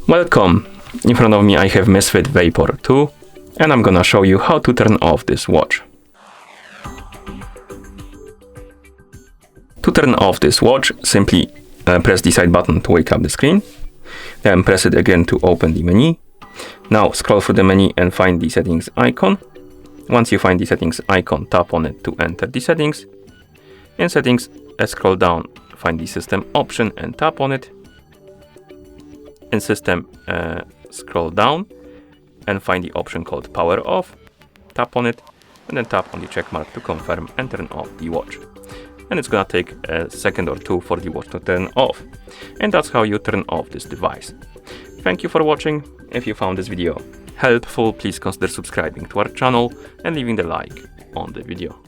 Welcome! In front of me I have MISFIT Vapor 2 and I'm gonna show you how to turn off this watch. To turn off this watch, simply press the side button to wake up the screen. Then press it again to open the menu. Now scroll through the menu and find the settings icon. Once you find the settings icon, tap on it to enter the settings. In settings, scroll down, find the system option and tap on it. In system, scroll down and find the option called power off. Tap on it and then tap on the check mark to confirm and turn off the watch. And it's gonna take a second or two for the watch to turn off. And that's how you turn off this device. Thank you for watching. If you found this video helpful, please consider subscribing to our channel and leaving the like on the video.